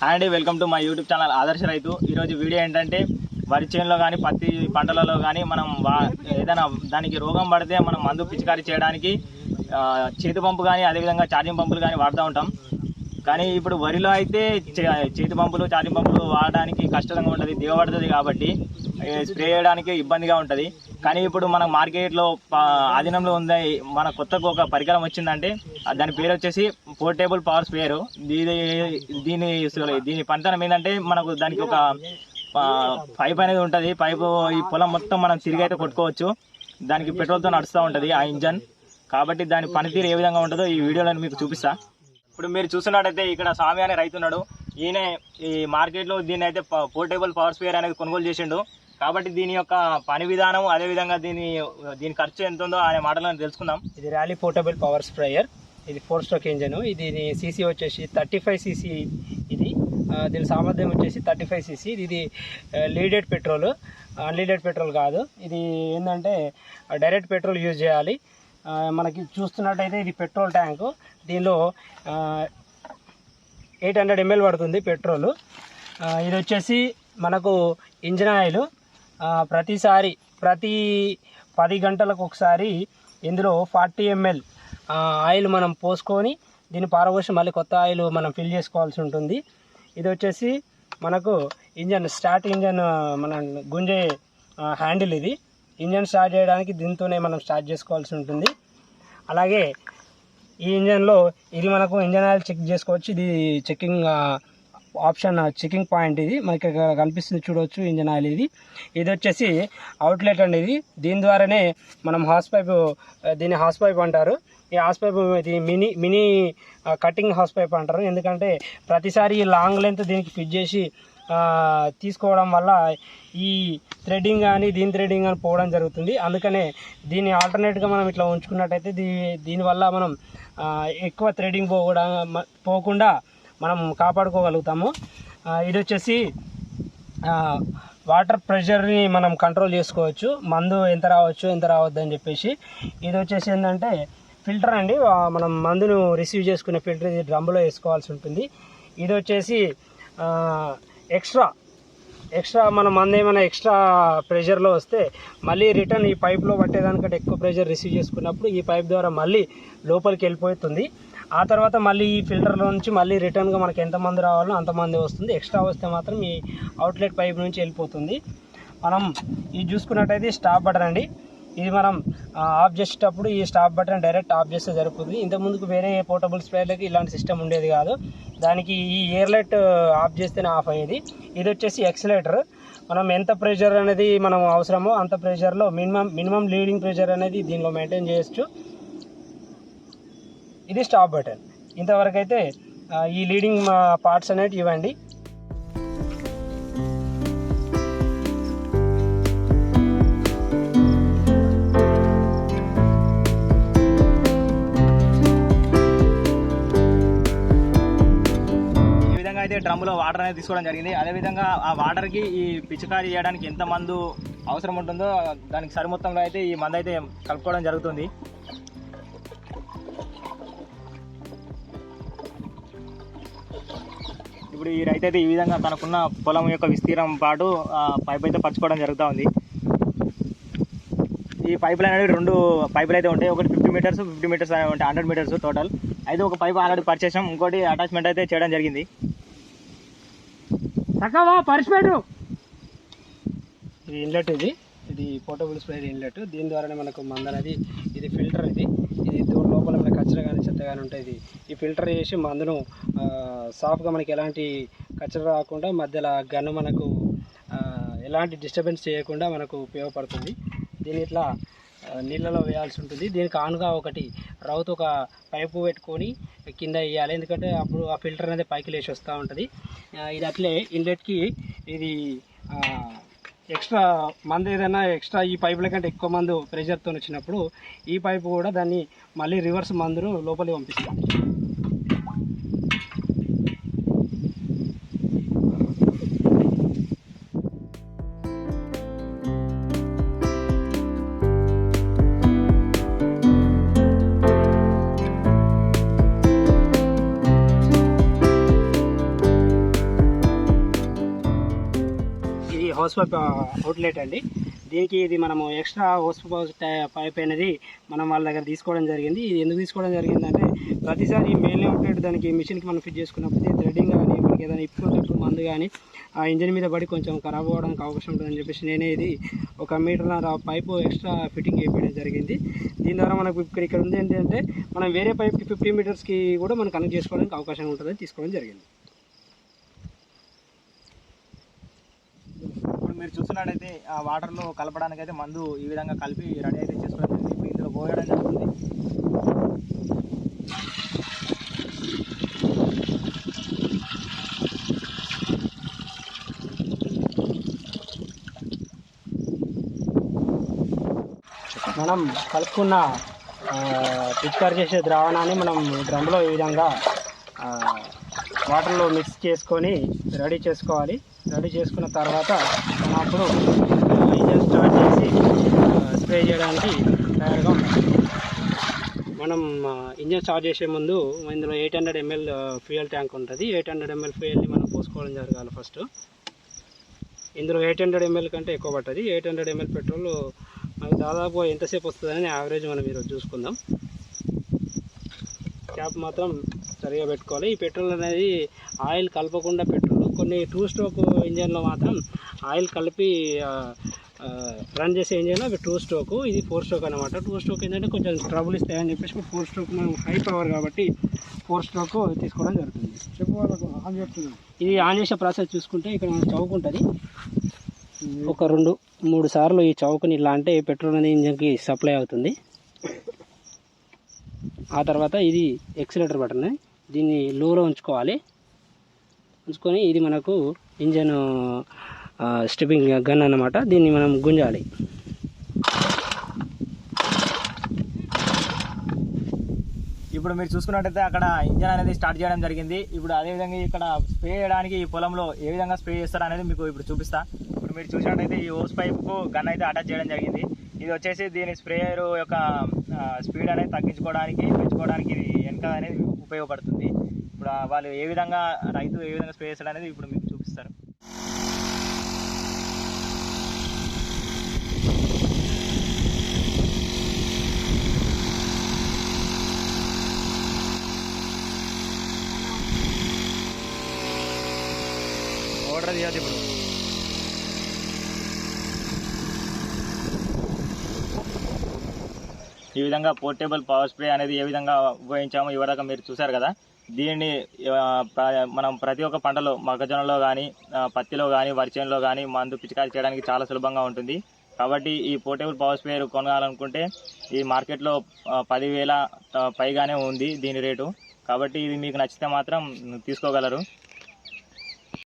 Hi అండి, welcome to my YouTube channel ఆదర్శ రైతు. ఈరోజు వీడియో ఏంటంటే వరి చేనులో కానీ పత్తి పంటలలో కానీ మనం ఏదైనా దానికి రోగం పడితే మనం మందు పిచికారీ చేయడానికి చేతి పంపు కానీ అదేవిధంగా ఛార్జింగ్ పంపులు కానీ వాడుతూ ఉంటాం. కానీ ఇప్పుడు వరిలో అయితే చేతి పంపులు ఛార్జింగ్ పంపులు వాడడానికి కష్టంగా ఉంటుంది, దిగబడుతుంది కాబట్టి స్ప్రే చేయడానికి ఇబ్బందిగా ఉంటుంది. కానీ ఇప్పుడు మన మార్కెట్లో ఆధీనంలో ఉంది మన కొత్తగా ఒక పరికరం వచ్చిందంటే దాని పేరు వచ్చేసి పోర్టేబుల్ పవర్ స్ప్రేయర్. దీని పనితనం ఏంటంటే మనకు దానికి ఒక పైప్ అనేది ఉంటుంది. పైపు ఈ పొలం మొత్తం మనం తిరిగి అయితే కొట్టుకోవచ్చు. దానికి పెట్రోల్తో నడుస్తూ ఉంటుంది ఆ ఇంజన్. కాబట్టి దాని పనితీరు ఏ విధంగా ఉంటుందో ఈ వీడియోలో మీకు చూపిస్తా. ఇప్పుడు మీరు చూస్తున్నట్టయితే ఇక్కడ స్వామి అనే రైతు ఉన్నాడు. ఈయన ఈ మార్కెట్లో దీన్ని అయితే పోర్టేబుల్ పవర్ స్ప్రేయర్ అనేది కొనుగోలు చేసిండు. కాబట్టి దీని యొక్క పని విధానం అదేవిధంగా దీని ఖర్చు ఎంత ఉందో అనే మాటలను తెలుసుకుందాం. ఇది ర్యాలీ పోర్టబుల్ పవర్ స్ప్రేయర్. ఇది 4 స్ట్రోక్ ఇంజన్. ఇది సీసీ వచ్చేసి 35 cc. ఇది దీని సామర్థ్యం వచ్చేసి 35 cc. ఇది లీడెడ్ పెట్రోల్, అన్లీడెడ్ పెట్రోల్ కాదు. ఇది ఏంటంటే డైరెక్ట్ పెట్రోల్ యూజ్ చేయాలి. మనకి చూస్తున్నట్టయితే ఇది పెట్రోల్ ట్యాంకు. దీనిలో 800 ml పడుతుంది పెట్రోలు. ఇది వచ్చేసి మనకు ఇంజన్ ఆయిల్. ప్రతి 10 గంటలకు ఒకసారి ఇందులో 40 ml ఆయిల్ మనం పోసుకొని దీన్ని పారబోసి మళ్ళీ కొత్త ఆయిల్ మనం ఫిల్ చేసుకోవాల్సి ఉంటుంది. ఇది వచ్చేసి మనకు స్టార్ట్ ఇంజన్ మనం గుంజే హ్యాండిల్. ఇది ఇంజన్ స్టార్ట్ చేయడానికి దీంతోనే మనం స్టార్ట్ చేసుకోవాల్సి ఉంటుంది. అలాగే ఈ ఇంజన్లో ఇది మనకు ఇంజన్ ఆయిల్ చెక్ చేసుకోవచ్చు. ఇది చెకింగ్ ఆప్షన్, చెకింగ్ పాయింట్. ఇది మనకి కనిపిస్తుంది, చూడవచ్చు ఇంజన్ ఆయిల్. ఇది వచ్చేసి అవుట్లెట్ అండి. దీని ద్వారానే మనం దీన్ని హాస్ పైప్ అంటారు. ఈ హాస్ పైప్ ఇది మినీ కటింగ్ హాస్ పైప్ అంటారు. ఎందుకంటే ప్రతిసారి లాంగ్ లెంత్ దీనికి ఫిట్ చేసి తీసుకోవడం వల్ల ఈ థ్రెడ్డింగ్ కానీ దీని థ్రెడ్డింగ్ కానీ పోవడం జరుగుతుంది. అందుకనే దీన్ని ఆల్టర్నేట్గా మనం ఇట్లా ఉంచుకున్నట్టయితే దీనివల్ల మనం ఎక్కువ థ్రెడ్డింగ్ పోకుండా మనం కాపాడుకోగలుగుతాము. ఇది వచ్చేసి వాటర్ ప్రెషర్ని మనం కంట్రోల్ చేసుకోవచ్చు. మందు ఎంత రావచ్చు ఎంత రావద్దు అని చెప్పేసి. ఇది వచ్చేసి ఏంటంటే ఫిల్టర్ అండి. మనం మందును రిసీవ్ చేసుకునే ఫిల్టర్. ఇది డ్రమ్లో వేసుకోవాల్సి ఉంటుంది. ఇది వచ్చేసి ఎక్స్ట్రా మన మందు ఏమైనా ఎక్స్ట్రా ప్రెషర్లో వస్తే మళ్ళీ రిటర్న్ ఈ పైప్లో పట్టేదానికంటే ఎక్కువ ప్రెషర్ రిసీవ్ చేసుకున్నప్పుడు ఈ పైప్ ద్వారా మళ్ళీ లోపలికి వెళ్ళిపోతుంది. ఆ తర్వాత మళ్ళీ ఈ ఫిల్టర్లో నుంచి మళ్ళీ రిటర్న్గా మనకి ఎంత మంది రావాలో అంత మంది వస్తుంది. ఎక్స్ట్రా వస్తే మాత్రం ఈ అవుట్లెట్ పైప్ నుంచి వెళ్ళిపోతుంది. మనం ఇది చూసుకున్నట్టయితే స్టాప్ బటన్ అండి. ఇది మనం ఆఫ్ చేసేటప్పుడు ఈ స్టాప్ బటన్ డైరెక్ట్ ఆఫ్ చేస్తే సరిపోతుంది. ఇంతకుముందుకు వేరే పోర్టబుల్ స్ప్రేయర్లకి ఇలాంటి సిస్టమ్ ఉండేది కాదు. దానికి ఈ ఎయిర్లైట్ ఆఫ్ చేస్తేనే ఆఫ్ అయ్యేది. ఇది వచ్చేసి ఎక్సలేటర్. మనం ఎంత ప్రెషర్ అనేది మనం అవసరమో అంత ప్రెషర్లో మినిమం లీడింగ్ ప్రెషర్ అనేది దీనిలో మెయింటైన్ చేయొచ్చు. ఇది స్టాప్ బటన్. ఇంతవరకు అయితే ఈ లీడింగ్ పార్ట్స్ అనేవి ఇవ్వండి. అయితే డ్రమ్లో వాటర్ అనేది తీసుకోవడం జరిగింది. అదేవిధంగా ఆ వాటర్కి ఈ పిచికారీ చేయడానికి ఎంత మందు అవసరం ఉంటుందో దానికి సరిమొత్తంలో అయితే ఈ మందు అయితే కలుపుకోవడం జరుగుతుంది. ఇప్పుడు ఈ రైతు అయితే ఈ విధంగా తనకున్న పొలం యొక్క విస్తీర్ణం పాటు పైప్ అయితే పరుచుకోవడం జరుగుతూ ఉంది. ఈ పైపులు అనేవి 2 పైపులు అయితే ఉంటాయి. ఒకటి 50 మీటర్స్ 50 మీటర్స్ ఉంటాయి, 100 మీటర్స్ టోటల్. అయితే ఒక పైపు ఆల్రెడీ పరిచేసాం, ఇంకోటి అటాచ్మెంట్ అయితే చేయడం జరిగింది. ఇది ఇన్లెట్. ఇది పోర్టబుల్ స్ప్రేయర్ ఇన్లెట్. దీని ద్వారానే మనకు మందు అనేది, ఇది ఫిల్టర్. ఇది లోపల మనకి కచ్చర కానీ చెత్త కానీ ఉంటుంది. ఈ ఫిల్టర్ చేసి మందును సాఫ్గా మనకి ఎలాంటి కచ్చర రాకుండా మధ్యలో గన్ను మనకు ఎలాంటి డిస్టర్బెన్స్ చేయకుండా మనకు ఉపయోగపడుతుంది. దీన్ని ఇట్లా నీళ్ళలో వేయాల్సి ఉంటుంది. దీనికి ఆనుగా ఒకటి రౌత్ ఒక పైపు పెట్టుకొని కింద వేయాలి. ఎందుకంటే అప్పుడు ఆ ఫిల్టర్ అనేది పైకి లేచి వస్తూ ఉంటుంది. ఇది అట్లే ఇన్లెట్కి ఇది ఎక్స్ట్రా మందు ఏదైనా ఎక్స్ట్రా ఈ పైపుల కంటే ఎక్కువ మందు ప్రెషర్తో వచ్చినప్పుడు ఈ పైపు కూడా దాన్ని మళ్ళీ రివర్స్ మందును లోపలికి పంపిస్తాం. హౌస్ పైప్ అవుట్లెట్ అండి. దీనికి ఇది మనము ఎక్స్ట్రా హౌస్ పైప్ అనేది మనం వాళ్ళ దగ్గర తీసుకోవడం జరిగింది. ఇది ఎందుకు తీసుకోవడం జరిగిందంటే ప్రతిసారి మెయిన్ అవుట్లెట్ దానికి మిషన్కి మనం ఫిట్ చేసుకున్నప్పుడు థ్రెడ్డింగ్ కానీ మనకి ఏదైనా ఇప్పుకున్నప్పుడు మందు కానీ ఆ ఇంజిన్ మీద పడి కొంచెం ఖరాబ్ అవ్వడానికి అవకాశం ఉంటుందని చెప్పేసి నేనే ఇది 1 మీటర్ పైపు ఎక్స్ట్రా ఫిట్టింగ్ చేయడం జరిగింది. దీని ద్వారా మనకు ఇక్కడ ఉంది ఏంటంటే మనం వేరే పైప్కి 50 మీటర్స్కి కూడా మనం కనెక్ట్ చేసుకోవడానికి అవకాశం ఉంటుందని తీసుకోవడం జరిగింది. ఇప్పుడు మీరు చూస్తున్నట్టయితే ఆ వాటర్లో కలపడానికి అయితే మందు ఈ విధంగా కలిపి రెడీ అయితే చేసుకోవడం జరిగింది. ఇప్పుడు ఇందులో పోయడం జరుగుతుంది. మనం కలుపుకున్న పిచికారి చేసే ద్రావణాన్ని మనం డ్రమ్లో ఈ విధంగా వాటర్లో మిక్స్ చేసుకొని రెడీ చేసుకోవాలి. రెడీ చేసుకున్న తర్వాత మనం అప్పుడు ఇంజన్ స్టార్ట్ చేసి స్ప్రే చేయడానికి తయారుగా ఉండాలి. మనం ఇంజన్ స్టార్ట్ చేసే ముందు ఇందులో 800 ml ఫ్యూయల్ ట్యాంక్ ఉంటుంది. 800 ml ఫ్యూయల్ని మనం పోసుకోవడం జరగాలి. ఫస్ట్ ఇందులో 800 ml కంటే ఎక్కువ పట్టది. 800 ml పెట్రోల్ మనకు దాదాపు ఎంతసేపు వస్తుందని యావరేజ్ మనం ఈరోజు చూసుకుందాం. క్యాప్ మాత్రం సరిగా పెట్టుకోవాలి. ఈ పెట్రోల్ అనేది ఆయిల్ కలపకుండా పెట్రోల్. కొన్ని 2 స్ట్రోక్ ఇంజన్లో మాత్రం ఆయిల్ కలిపి రన్ చేసే ఇంజన్ అవి 2 స్ట్రోక్, ఇది 4 స్ట్రోక్ అనమాట. 2 స్ట్రోక్ ఏంటంటే కొంచెం ట్రబుల్ ఇస్తాయని చెప్పేసి 4 స్ట్రోక్ మనం హై పవర్ కాబట్టి 4 స్ట్రోక్ తీసుకోవడం జరుగుతుంది. ఇది ఆన్ చేసే ప్రాసెస్ చూసుకుంటే ఇక్కడ మనకు చౌక్ ఉంటుంది. ఒక 2-3 సార్లు ఈ చౌక్ని ఇలా అంటే పెట్రోల్ అనేది ఇంజన్కి సప్లై అవుతుంది. ఆ తర్వాత ఇది ఎక్సిలేటర్ బటన్, దీన్ని లోలో ఉంచుకోవాలి. ఉంచుకొని ఇది మనకు ఇంజన్ స్టెప్పింగ్ గన్ అన్నమాట. దీన్ని మనం గుంజాలి. ఇప్పుడు మీరు చూసుకున్నట్టయితే అక్కడ ఇంజన్ అనేది స్టార్ట్ చేయడం జరిగింది. ఇప్పుడు అదేవిధంగా ఇక్కడ స్ప్రే చేయడానికి ఈ పొలంలో ఏ విధంగా స్ప్రే చేస్తారు అనేది మీకు ఇప్పుడు చూపిస్తా. ఇప్పుడు మీరు చూసినట్టయితే ఈ హోస్ పైప్కు గన్ అయితే అటాచ్ చేయడం జరిగింది. ఇది వచ్చేసి దీని స్ప్రేయర్ యొక్క స్పీడ్ అనేది తగ్గించుకోవడానికి పెంచుకోవడానికి ఇది వెనక అనేది ఉపయోగపడుతుంది. ఇప్పుడు వాళ్ళు ఏ విధంగా రైతు ఏ విధంగా స్ప్రే చేస్తాడు అనేది ఇప్పుడు మీకు చూపిస్తారు. ఆర్డర్ చేయాలి. ఇప్పుడు ఈ విధంగా పోర్టబుల్ పవర్ స్ప్రే అనేది ఏ విధంగా ఉపయోగించామో ఇవరదాకా మీరు చూశారు కదా. దీన్ని మనం ప్రతి ఒక్క పంటలో మొక్కజొన్నలో కానీ పత్తిలో కానీ వరి చేనులో కానీ మందు పిచికారీ చేయడానికి చాలా సులభంగా ఉంటుంది. కాబట్టి ఈ పోర్టబుల్ పవర్ స్ప్రే కొనాలనుకుంటే ఈ మార్కెట్లో 10,000 పైగానే ఉంది దీని రేటు. కాబట్టి ఇది మీకు నచ్చితే మాత్రం తీసుకోగలరు.